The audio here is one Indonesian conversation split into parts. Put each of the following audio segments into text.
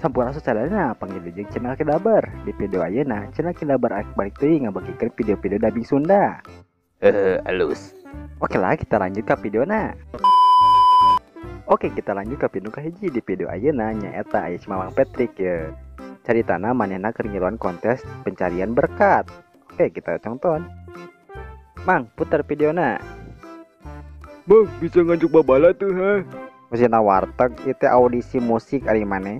Sampurasun sadayana panggil jeung channel Kidabar. Di video ayeuna channel Kidabar balik teuing ngabagikeun video-video dubbing Sunda. Halus. Oke lah, kita lanjut ke videona. Oke, kita lanjut ke video kahiji. Di video ayeuna nyaeta aya si Mamang Patrick ya. Caritana manehna keur ngiluan kontes pencarian berkat. Oke, kita tonton. Mang, putar videona. Bang, bisa nganjuk babala tuh ha? Mesin warteg itu audisi musik ari maneh.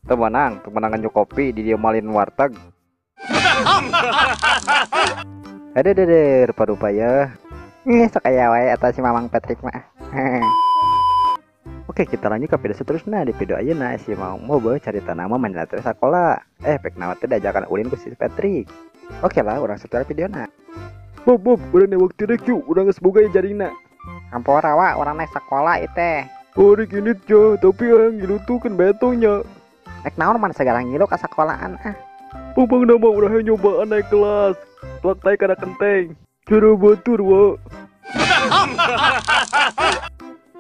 Temenang nganjuk kopi di dia malin warteg. Ada rupa-rupa ya. Sok aya wae eta si Mamang Patrick mah. Oke, kita lanjut ke video seterusnya. Di video ayeuna si Mamang Mobe carita nama manehna teh sakola. Pek teh diajakan ulin ku si Patrick. Oke lah, urang setel videona. Bob, urang newek tirek yuk, urang geus boga jaringna. Hampura wa urang naik sakola ieu teh. Oh, gini aja, tapi ngilu tuh kan betongnya. Nek naon man segala ngilu ka sekolahan ah. Pang nama urang nyobaan naik kelas. Tuak tay kada kenteng. Cara batur wa.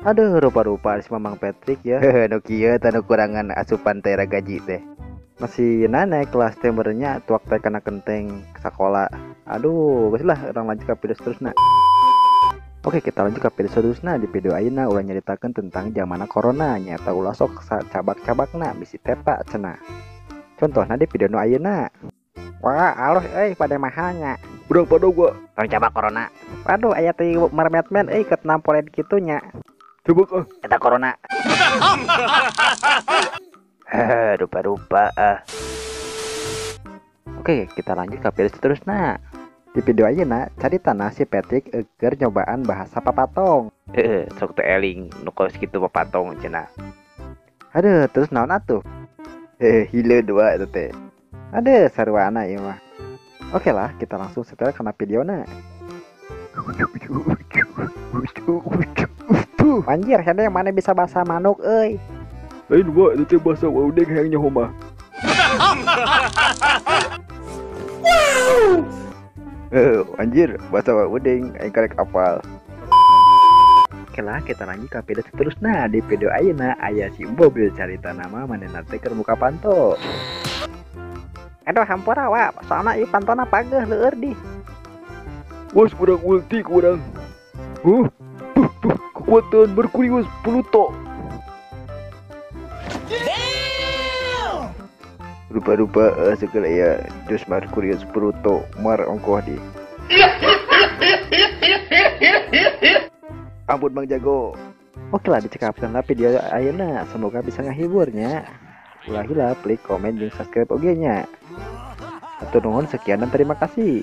Aduh, rupa-rupa si Mamang Patrick ya. Nu kieu teh nu kurangan asupan teh gaji teh. Masih naik kelas teh berenya tuak teh kana kenteng sekolah. Aduh, geus lah urang lanjut ke video seterusnya. Oke, kita lanjut ke video seterusnya. Di video ayeuna ulah nyaritakeun tentang zamana corona nyata ulah sok cabak-cabakna bisi tepa cenah. Contohna di video nu ayeuna. Wah, alus pada mahalnya. Urang pada gua. Tong cabak corona. Waduh, aya teh mermaid-man ket nampolen kitu nya. Coba Eta corona. Rupa-rupa Oke, kita lanjut ke video seterusnya. Di video ayeuna caritana si Patrick keur nyobaan bahasa papatong. Sok teu eling nu kos kitu papatong cenah. Aduh, terus naon atuh? Hile dua itu teh. Aduh, sarwana ieu mah. Oke lah, kita langsung setel kana videona. Anjir, hade yang mana bisa bahasa manuk euy. lain wa itu teh bahasa waudeg hayang nyaho mah. Anjir, bahasa uding aing karek apal. Oke lah, kita lanjut ke video seterusnya. Di video ayeuna aya si Bobil carita nama manehna teh keur buka panto. Aduh, hampura wa, soalna ieu pantona pageuh leueur di. Was urang ulti kurang. Kekuatan Merkurius Pluto. Rupa-rupa segala ya Deus Merkurius Pluto mar ongkoh di. Ampun Bang Jago. Oke lah, dicekapkan lah video ayeuna, semoga bisa ngahiburnya. Ulah klik komen dan subscribe oge nya. Atur nuhun, sekian dan terima kasih.